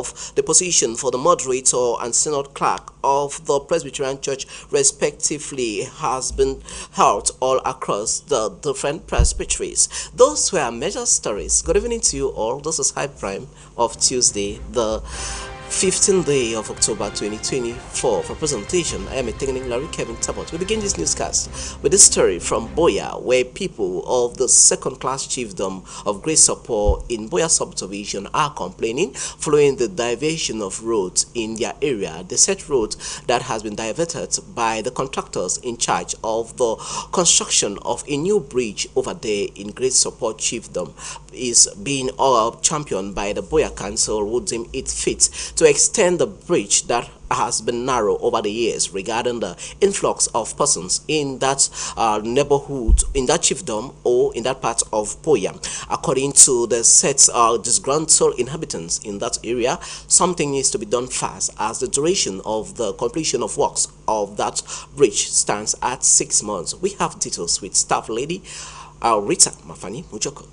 of the position for the moderator and synod clerk of the Presbyterian Church respectively has been held all across the different presbyteries. Those were major stories. Good evening to you all. This is High Prime of Tuesday, the 15th day of October 2024. For presentation, I am a technical Larry Kevin Tabot. We begin this newscast with a story from Boya, where people of the second-class chiefdom of Great Support in Boya subdivision are complaining following the diversion of roads in their area. The said road that has been diverted by the contractors in charge of the construction of a new bridge over there in Great Support chiefdom is being championed by the Boya Council, who deem it fit to extend the bridge that has been narrow over the years regarding the influx of persons in that neighborhood, in that chiefdom, or in that part of Boya. According to the set disgruntled inhabitants in that area, something needs to be done fast, as the duration of the completion of works of that bridge stands at 6 months. We have details with staff lady Rita Mafani Mujoko.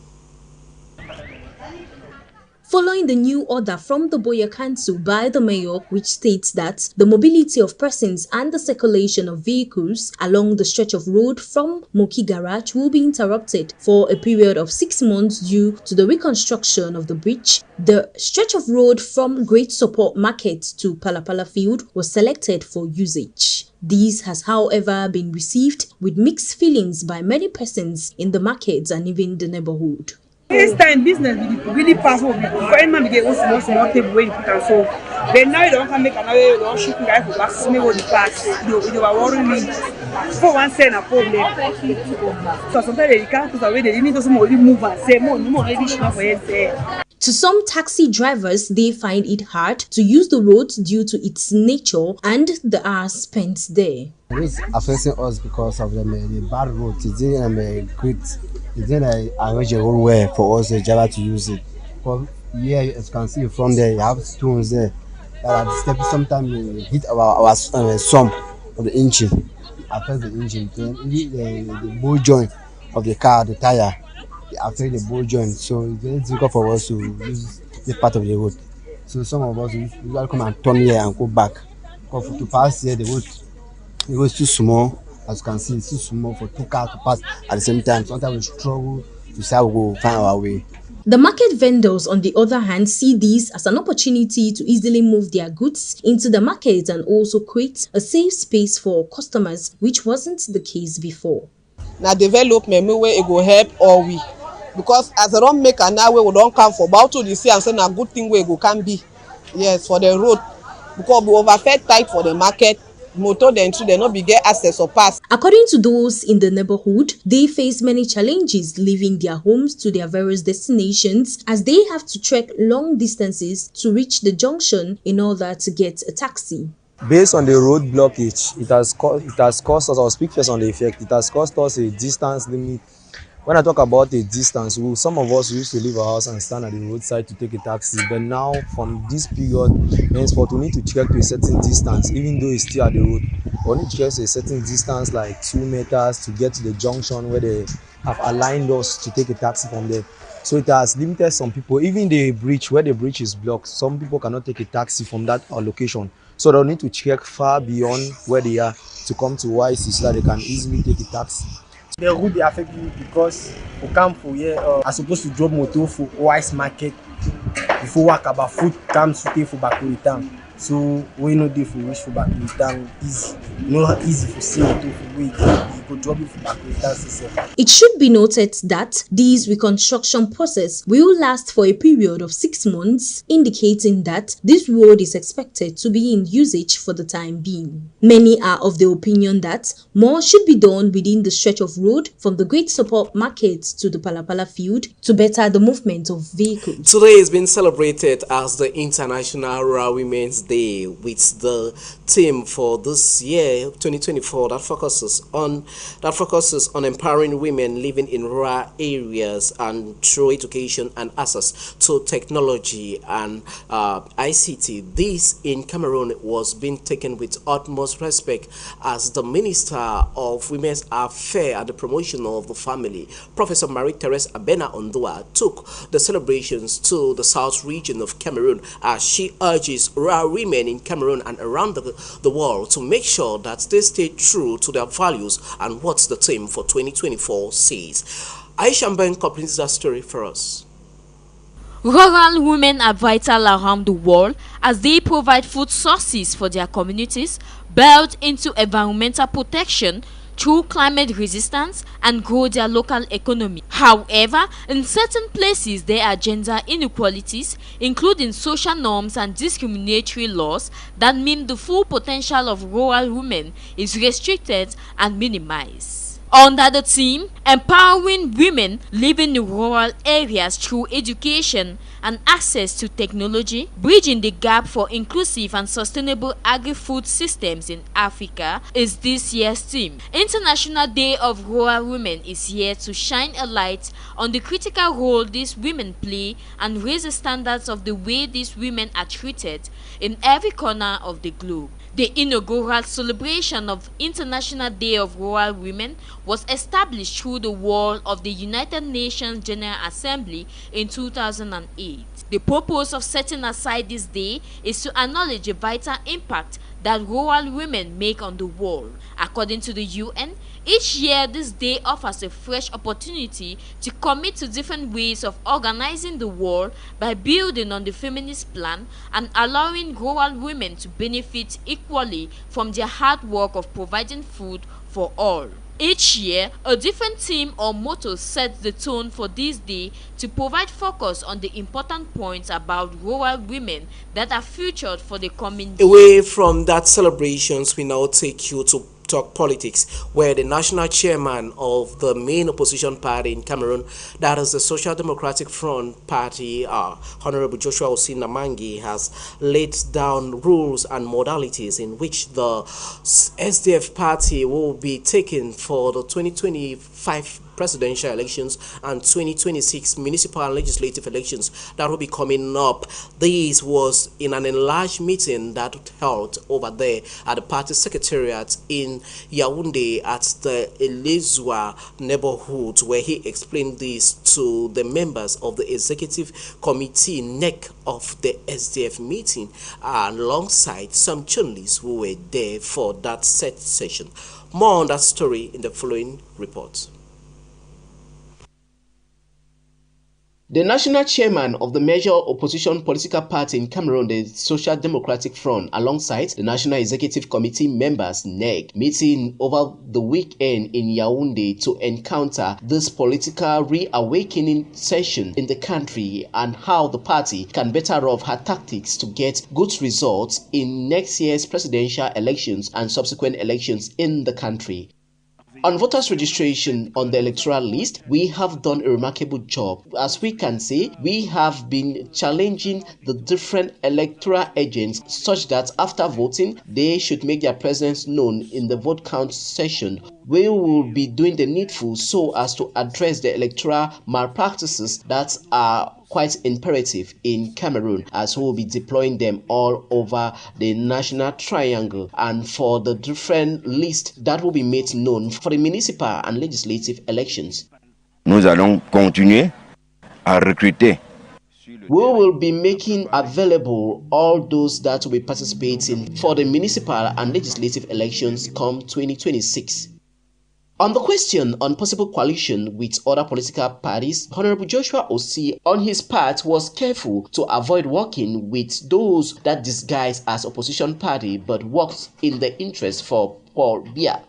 Following the new order from the Boya Council by the mayor, which states that the mobility of persons and the circulation of vehicles along the stretch of road from Moki Garage will be interrupted for a period of 6 months due to the reconstruction of the bridge, the stretch of road from Great Support Market to Palapala Field was selected for usage. This has, however, been received with mixed feelings by many persons in the markets and even the neighborhood. This time business really pass over before any man get one small table where you put and so then now you don't come make another you don't shoot guy for pass me what the pass you are worrying me for one cent a problem. So sometimes they can't put away they need to move and say more maybe she not for say. To some taxi drivers, they find it hard to use the road due to its nature and the hours spent there. It's affecting us because of the bad road. It's an unusual way for us the driver to use it. But yeah, as you can see from there, you have stones there that are stepping. Sometimes hit our sump of the engine, affect the engine. Then the ball joint of the car, the tire, it affect the ball joint. So it's very difficult for us to use this part of the road. So some of us will come and turn here and go back. Because to pass here, the road is too small. As you can see, it's too small for two cars to pass at the same time. Sometimes we struggle to see how we will find our way. The market vendors, on the other hand, see this as an opportunity to easily move their goods into the market and also create a safe space for customers, which wasn't the case before. Now development where it will help all we, because as a don't make an hour we don't come for about to the sea and say a good thing where it can be, yes, for the road, because we overfed tight for the market. Motor then they not be get access or pass. According to those in the neighborhood, they face many challenges leaving their homes to their various destinations, as they have to trek long distances to reach the junction in order to get a taxi. Based on the road blockage, it has caused us, I'll speak first on the effect, it has caused us a distance limit. When I talk about a distance, some of us used to leave our house and stand at the roadside to take a taxi. But now, from this period, henceforth, we need to check to a certain distance, even though it's still at the road. We need to check to a certain distance, like 2 meters, to get to the junction where they have aligned us to take a taxi from there. So it has limited some people. Even the bridge, where the bridge is blocked, some people cannot take a taxi from that location. So they'll need to check far beyond where they are to come to YC so that they can easily take a taxi. The road they affect me because we come for here. I supposed to drop motor for Wise Market before work about food comes to for back to town. So we know they for wish for back to town is not easy for see motor for wait. You could drop it for back to town. It should be noted that this reconstruction process will last for a period of 6 months, indicating that this road is expected to be in usage for the time being. Many are of the opinion that more should be done within the stretch of road from the Great Support Market to the Palapala Field to better the movement of vehicles. Today is being celebrated as the International Rural Women's Day, with the theme for this year 2024 that focuses on that focuses on empowering women living in rural areas and through education and access to technology and ICT. This in Cameroon was being taken with utmost respect as the Minister of Women's Affairs and the Promotion of the Family, Professor Marie-Therese Abena Ondua, took the celebrations to the south region of Cameroon as she urges rural women in Cameroon and around the world to make sure that they stay true to their values and what the theme for 2024 says. Aisha Mben completes that story for us. Rural women are vital around the world as they provide food sources for their communities, build into environmental protection through climate resistance, and grow their local economy. However, in certain places there are gender inequalities, including social norms and discriminatory laws that mean the full potential of rural women is restricted and minimized. Under the theme, empowering women living in rural areas through education and access to technology, bridging the gap for inclusive and sustainable agri-food systems in Africa is this year's theme. International Day of Rural Women is here to shine a light on the critical role these women play and raise the standards of the way these women are treated in every corner of the globe. The inaugural celebration of International Day of Rural Women was established through the wall of the United Nations General Assembly in 2008. The purpose of setting aside this day is to acknowledge the vital impact that rural women make on the world. According to the UN, each year this day offers a fresh opportunity to commit to different ways of organizing the world by building on the feminist plan and allowing rural women to benefit equally from their hard work of providing food for all. Each year, a different theme or motto sets the tone for this day to provide focus on the important points about rural women that are featured for the coming year. Away from that celebrations, we now take you to talk politics, where the national chairman of the main opposition party in Cameroon, that is the Social Democratic Front Party, Honorable Joshua Osei Namangi, has laid down rules and modalities in which the SDF party will be taken for the 2025 presidential elections and 2026 municipal and legislative elections that will be coming up. This was in an enlarged meeting that held over there at the party secretariat in Yaoundé at the Elizwa neighborhood, where he explained this to the members of the executive committee NEC of the SDF meeting, alongside some journalists who were there for that set session. More on that story in the following report. The national chairman of the major opposition political party in Cameroon, the Social Democratic Front, alongside the National Executive Committee members, NEC, meeting over the weekend in Yaoundé to encounter this political reawakening session in the country and how the party can better off her tactics to get good results in next year's presidential elections and subsequent elections in the country. On voters registration on the electoral list, we have done a remarkable job. As we can see, we have been challenging the different electoral agents such that after voting, they should make their presence known in the vote count session. We will be doing the needful so as to address the electoral malpractices that are quite imperative in Cameroon, as we will be deploying them all over the national triangle and for the different lists that will be made known for the municipal and legislative elections. Nous allons continuer à recruter. We will be making available all those that will be participating for the municipal and legislative elections come 2026. On the question on possible coalition with other political parties, Honorable Joshua Osei, on his part, was careful to avoid working with those that disguise as opposition party but works in the interest for Paul Biya.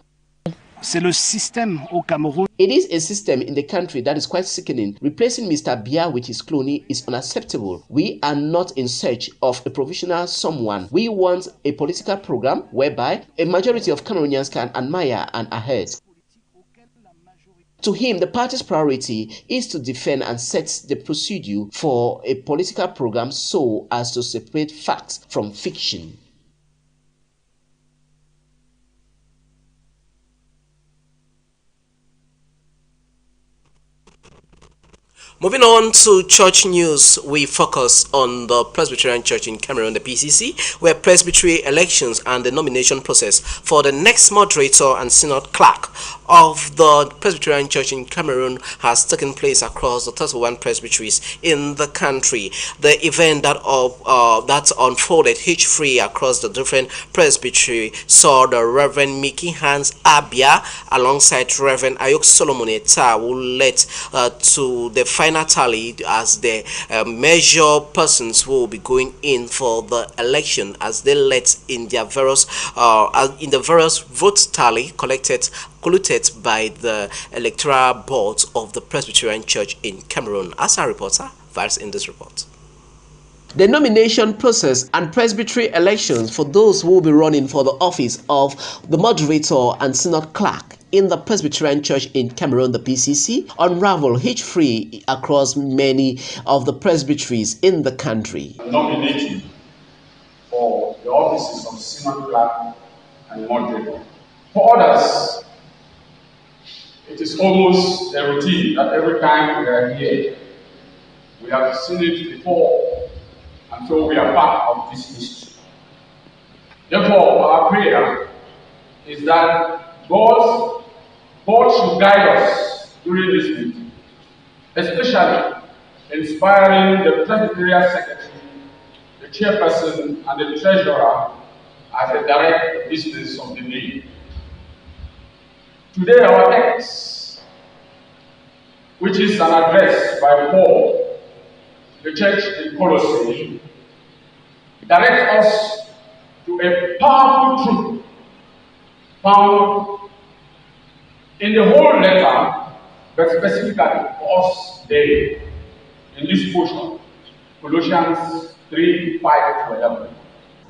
C'est le système au Cameroun. It is a system in the country that is quite sickening. Replacing Mr. Biya with his clone is unacceptable. We are not in search of a provisional someone. We want a political program whereby a majority of Cameroonians can admire and adhere. To him, the party's priority is to defend and set the procedure for a political program so as to separate facts from fiction. Moving on to church news, we focus on the Presbyterian Church in Cameroon, the PCC, where presbytery elections and the nomination process for the next moderator and synod clerk of the Presbyterian Church in Cameroon has taken place across the 31 presbyteries in the country. The event that unfolded hitch-free across the different presbytery saw the Reverend Mickey Hans Abia alongside Reverend Ayok Solomon Eta, who led to the final tally as the major persons who will be going in for the election, as they led in their various vote tally collected by the electoral board of the Presbyterian Church in Cameroon. As a reporter, Vars in this report. The nomination process and presbytery elections for those who will be running for the office of the moderator and synod clerk in the Presbyterian Church in Cameroon, the PCC, unravel hitch-free across many of the presbyteries in the country. Nominating for the offices of synod clerk and moderator. For others, it is almost a routine that every time we are here, we have seen it before, and so we are part of this history. Therefore, our prayer is that God should guide us during this meeting, especially inspiring the Presbyterian Secretary, the Chairperson, and the Treasurer as the direct business of the day. Today, our text, which is an address by Paul, the church in Colossae, directs us to a powerful truth found in the whole letter, but specifically for us today in this portion, Colossians 3:5-11.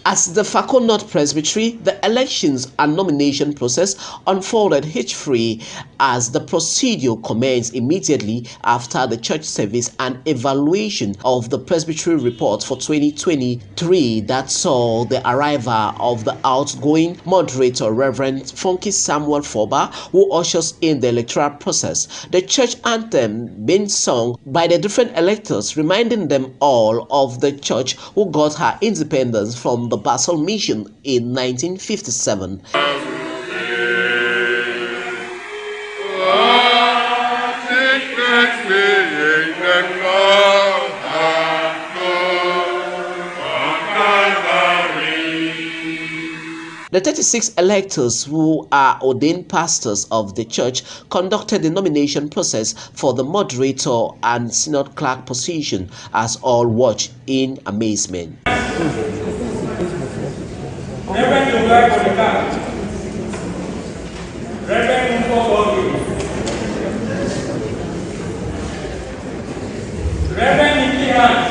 As the Fakonot Presbytery, the elections and nomination process unfolded hitch-free as the procedure commenced immediately after the church service and evaluation of the presbytery report for 2023 that saw the arrival of the outgoing moderator, Reverend Funky Samuel Foba, who ushers in the electoral process. The church anthem being sung by the different electors, reminding them all of the church who got her independence from the Basel Mission in 1957. The 36 electors who are ordained pastors of the church conducted the nomination process for the moderator and synod clerk position as all watched in amazement. Reverend Yogai Bodika, Reverend Mumpo, Reverend Nicky Hans.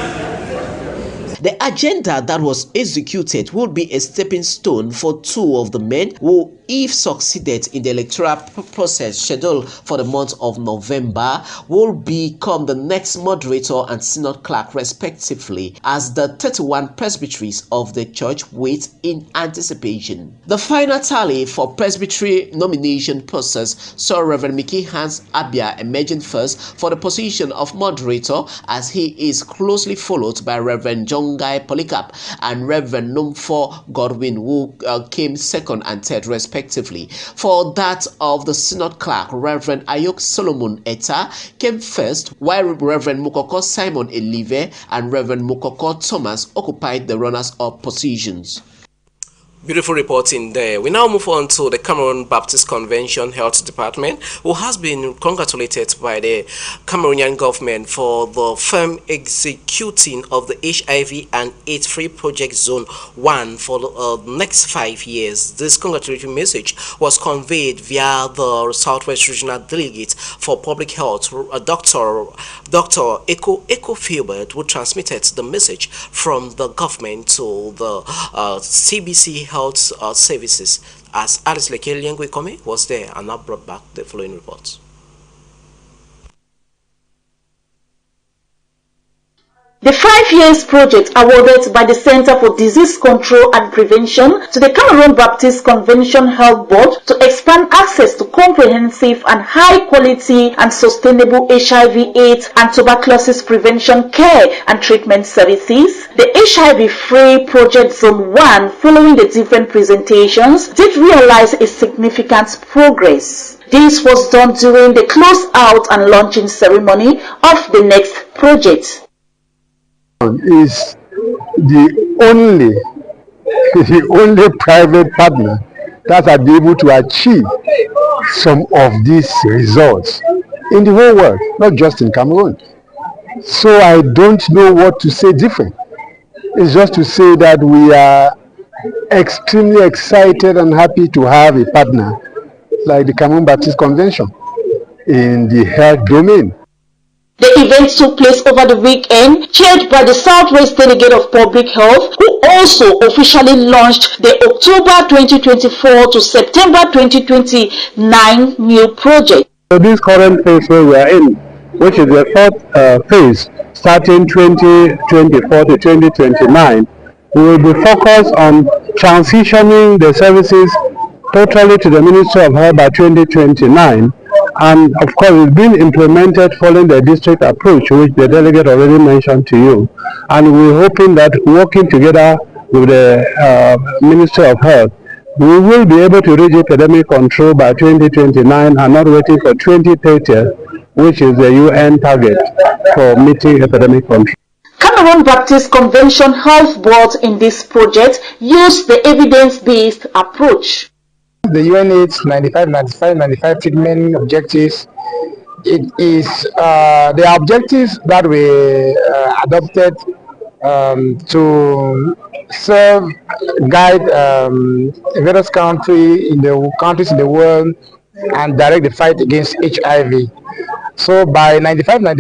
The agenda that was executed will be a stepping stone for two of the men who, if succeeded in the electoral process scheduled for the month of November, will become the next moderator and synod clerk respectively as the 31 presbyteries of the church wait in anticipation. The final tally for presbytery nomination process saw Reverend Mickey Hans Abia emerging first for the position of moderator, as he is closely followed by Reverend John Guy Polycarp and Reverend Numfo Godwin, who came second and third respectively. For that of the synod clerk, Reverend Ayok Solomon Eta came first, while Reverend Mukoko Simon Elive and Reverend Mukoko Thomas occupied the runners-up positions. Beautiful reporting there. We now move on to the Cameroon Baptist Convention Health Department, who has been congratulated by the Cameroonian government for the firm executing of the HIV and AIDS Free Project Zone 1 for the next 5 years. This congratulatory message was conveyed via the Southwest Regional Delegate for Public Health, Dr. Eko Filbert, who transmitted the message from the government to the CBC Health Services, as Alice Lekeliengwe was there and now brought back the following reports. The 5 years project awarded by the Center for Disease Control and Prevention to the Cameroon Baptist Convention Health Board to expand access to comprehensive and high-quality and sustainable HIV/AIDS and tuberculosis prevention care and treatment services. The HIV-Free Project Zone 1, following the different presentations, did realize a significant progress. This was done during the close-out and launching ceremony of the next project. Is the only private partner that are able to achieve some of these results in the whole world, not just in Cameroon. So I don't know what to say different. It's just to say that we are extremely excited and happy to have a partner like the Cameroon Baptist Convention in the health domain. The event took place over the weekend, chaired by the Southwest Delegate of Public Health, who also officially launched the October 2024 to September 2029 new project. So this current phase where we are in, which is the fourth phase, starting 2024 to 2029, we will be focused on transitioning the services totally to the Ministry of Health by 2029. And of course, it's been implemented following the district approach, which the delegate already mentioned to you. And we're hoping that working together with the Ministry of Health, we will be able to reach epidemic control by 2029 and not waiting for 2030, which is the UN target for meeting epidemic control. Cameroon Baptist Convention Health Board in this project used the evidence-based approach. The UNAIDS 95 treatment objectives, it is the objectives that we adopted to serve, guide various countries in the world and direct the fight against HIV. So by 95, they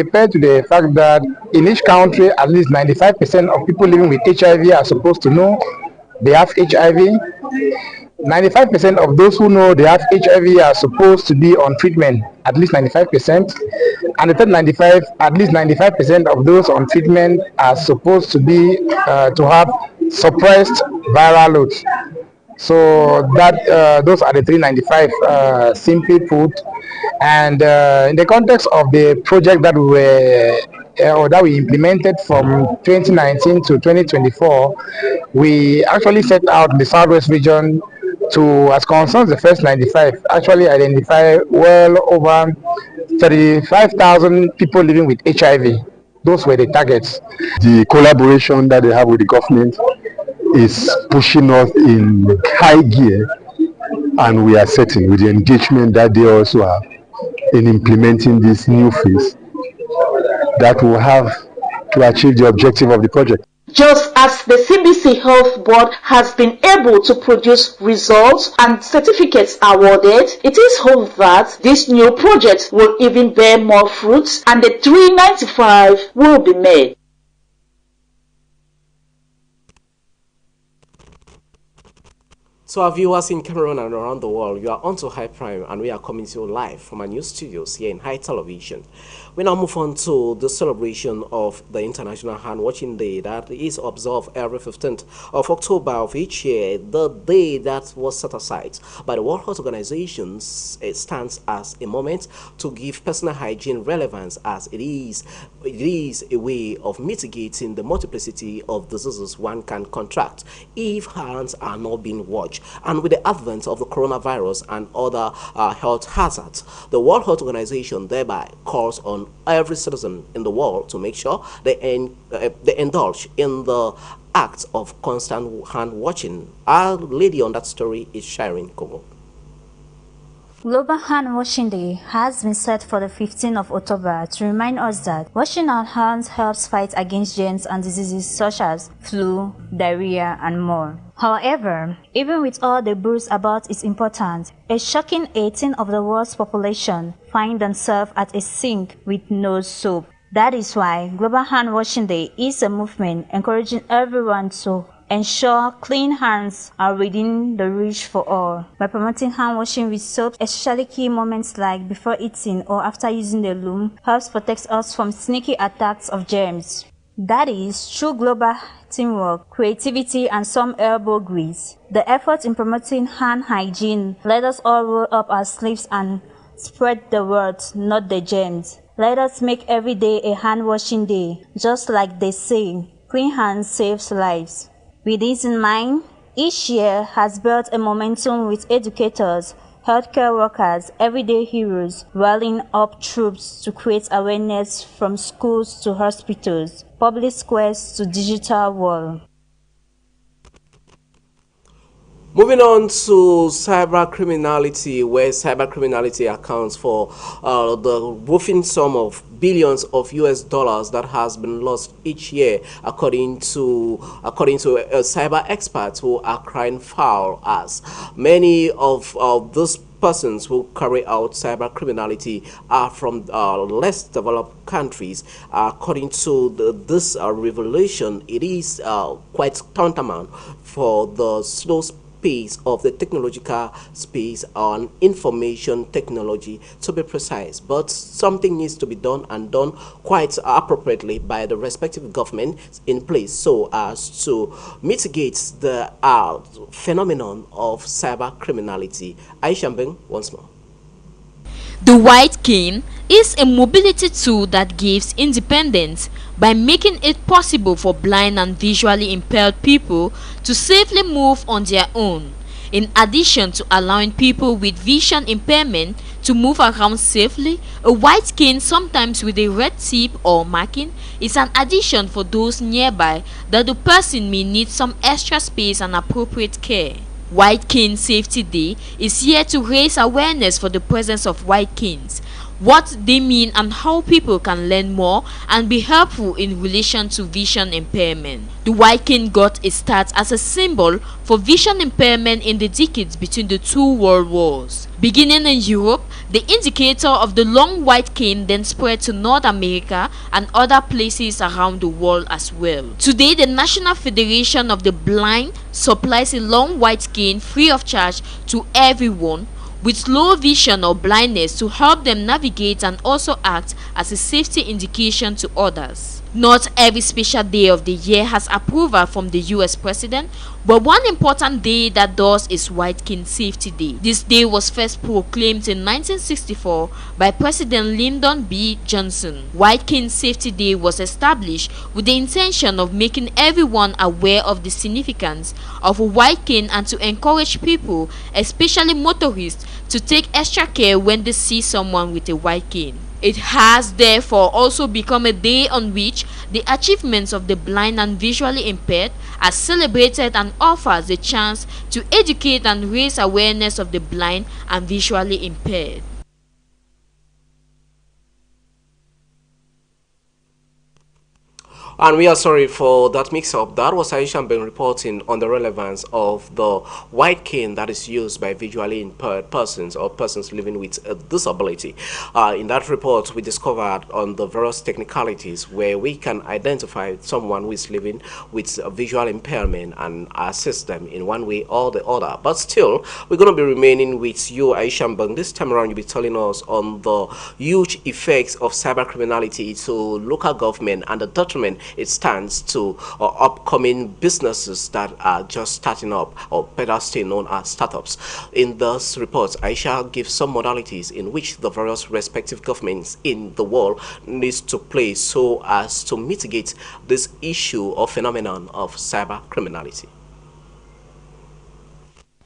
refer to the fact that in each country at least 95% of people living with HIV are supposed to know they have HIV. 95% of those who know they have HIV are supposed to be on treatment, at least 95%. And the third 95, at least 95% of those on treatment are supposed to be to have suppressed viral loads. So that those are the 395, simply put. And in the context of the project that we implemented from 2019 to 2024, we actually set out the Southwest region to, as concerns the first 95, actually identify well over 35,000 people living with HIV. Those were the targets. The collaboration that they have with the government is pushing us in high gear, and we are certain with the engagement that they also have in implementing this new phase that will have to achieve the objective of the project. Just as the CBC Health Board has been able to produce results and certificates awarded, it is hoped that this new project will even bear more fruits and the 395 will be made. So our viewers in Cameroon and around the world, you are onto High Prime and we are coming to you live from our new studios here in High Television. We now move on to the celebration of the International Hand Washing Day that is observed every 15th of October of each year. The day that was set aside by the World Health Organization stands as a moment to give personal hygiene relevance, as it is a way of mitigating the multiplicity of diseases one can contract if hands are not being washed. And with the advent of the coronavirus and other health hazards, the World Health Organization thereby calls on every citizen in the world to make sure they indulge in the act of constant hand washing. Our lady on that story is Sharon Kogo. Global Hand Washing Day has been set for the 15th of October to remind us that washing our hands helps fight against germs and diseases such as flu, diarrhea, and more. However, even with all the buzz about its importance, a shocking 18% of the world's population find themselves at a sink with no soap. That is why Global Hand Washing Day is a movement encouraging everyone to ensure clean hands are within the reach for all. By promoting hand washing with soap, especially key moments like before eating or after using the loom, helps protect us from sneaky attacks of germs. That is, through global teamwork, creativity, and some elbow grease. The effort in promoting hand hygiene let us all roll up our sleeves and spread the word, not the germs. Let us make every day a hand-washing day, just like they say, clean hands saves lives. With this in mind, each year has built a momentum with educators, healthcare workers, everyday heroes, rallying up troops to create awareness from schools to hospitals, public squares to digital wall. Moving on to cyber criminality, where cyber criminality accounts for the whopping sum of billions of US dollars that has been lost each year, according to cyber experts who are crying foul, as many of those persons who carry out cyber criminality are from less developed countries. According to this revelation, it is quite tantamount for the slow space of the technological space on information technology, to be precise. But something needs to be done, and done quite appropriately by the respective governments in place, so as to mitigate the phenomenon of cyber criminality. Aisha Mbeng once more. The White Cane is a mobility tool that gives independence by making it possible for blind and visually impaired people to safely move on their own. In addition to allowing people with vision impairment to move around safely, a white cane, sometimes with a red tip or marking, is an addition for those nearby that the person may need some extra space and appropriate care. White Cane Safety Day is here to raise awareness for the presence of white canes, what they mean, and how people can learn more and be helpful in relation to vision impairment. The white cane got its start as a symbol for vision impairment in the decades between the two world wars. Beginning in Europe, the indicator of the long white cane then spread to North America and other places around the world as well. Today, the National Federation of the Blind supplies a long white cane free of charge to everyone with low vision or blindness to help them navigate and also act as a safety indication to others. Not every special day of the year has approval from the US President, but one important day that does is White Cane Safety Day. This day was first proclaimed in 1964 by President Lyndon B. Johnson. White Cane Safety Day was established with the intention of making everyone aware of the significance of a white cane and to encourage people, especially motorists, to take extra care when they see someone with a white cane. It has therefore also become a day on which the achievements of the blind and visually impaired are celebrated and offers a chance to educate and raise awareness of the blind and visually impaired. And we are sorry for that mix-up. That was Aisha Mbeng reporting on the relevance of the white cane that is used by visually impaired persons or persons living with a disability. In that report, we discovered on the various technicalities where we can identify someone who is living with a visual impairment and assist them in one way or the other. But still, we're going to be remaining with you, Aisha Mbeng. This time around, you'll be telling us on the huge effects of cyber criminality to local government and the detriment it stands to upcoming businesses that are just starting up, or better still known as startups. In this report, Aisha gives some modalities in which the various respective governments in the world needs to play so as to mitigate this issue or phenomenon of cyber criminality.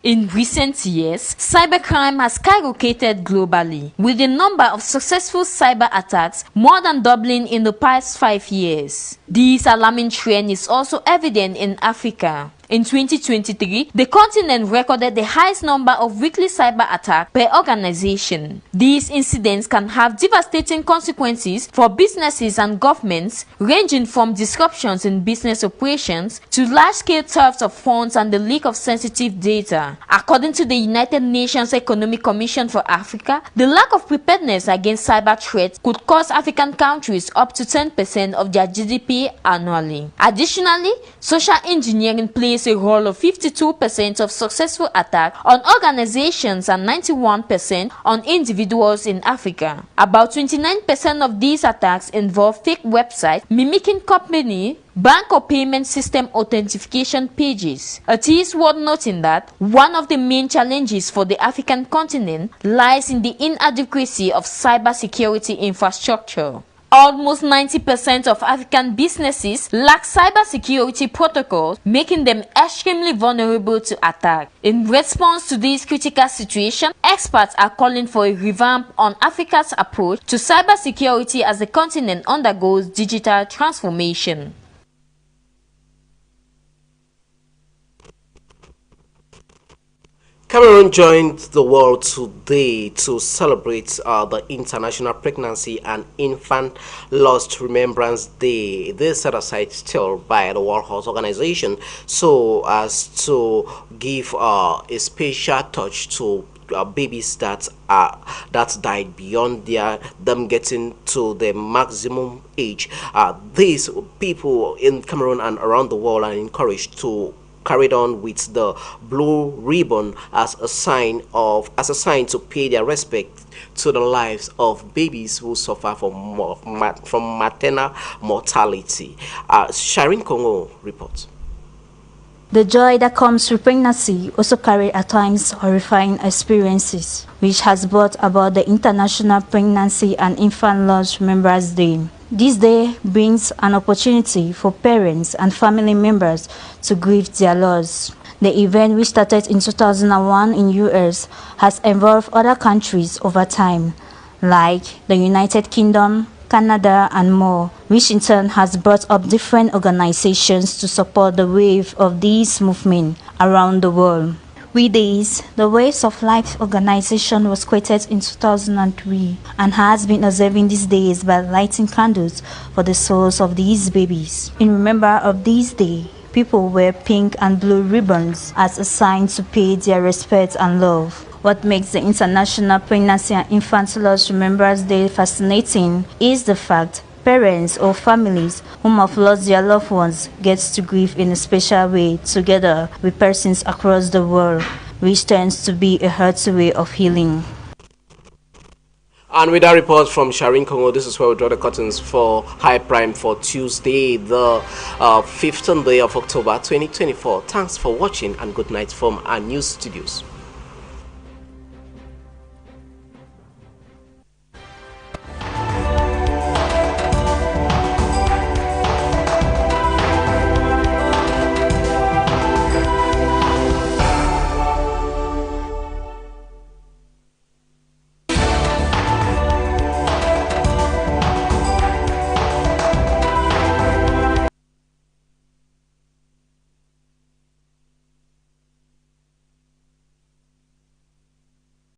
In recent years, cybercrime has skyrocketed globally, with the number of successful cyber attacks more than doubling in the past 5 years. This alarming trend is also evident in Africa. In 2023, the continent recorded the highest number of weekly cyber attacks per organization. These incidents can have devastating consequences for businesses and governments, ranging from disruptions in business operations to large-scale theft of funds and the leak of sensitive data. According to the United Nations Economic Commission for Africa, the lack of preparedness against cyber threats could cost African countries up to 10% of their GDP annually. Additionally, social engineering plays a role of 52% of successful attacks on organizations and 91% on individuals in Africa. About 29% of these attacks involve fake websites mimicking company, bank or payment system authentication pages. It is worth noting that one of the main challenges for the African continent lies in the inadequacy of cybersecurity infrastructure. Almost 90% of African businesses lack cybersecurity protocols, making them extremely vulnerable to attack. In response to this critical situation, experts are calling for a revamp on Africa's approach to cybersecurity as the continent undergoes digital transformation. Cameroon joined the world today to celebrate the International Pregnancy and Infant Lost Remembrance Day. This set aside still by the World Health Organization so as to give a special touch to babies that died beyond them getting to the maximum age. These people in Cameroon and around the world are encouraged to carried on with the blue ribbon as a sign to pay their respect to the lives of babies who suffer from maternal mortality. Shireen Kongo reports. The joy that comes with pregnancy also carries at times horrifying experiences, which has brought about the International Pregnancy and Infant Lost Remembrance Day. This day brings an opportunity for parents and family members to grieve their loss. The event, which started in 2001 in US, has involved other countries over time, like the United Kingdom, Canada, and more, which in turn has brought up different organizations to support the wave of this movement around the world. With this, the Waves of Life organization was created in 2003 and has been observing these days by lighting candles for the souls of these babies. In remembrance of this day, people wear pink and blue ribbons as a sign to pay their respect and love. What makes the International Pregnancy and Infant Lost Remembrance Day fascinating is the fact parents or families whom have lost their loved ones get to grieve in a special way together with persons across the world, which tends to be a hearty way of healing. And with that report from Shireen Kongo, this is where we draw the curtains for High Prime for Tuesday, the 15th day of October 2024. Thanks for watching and good night from our news studios.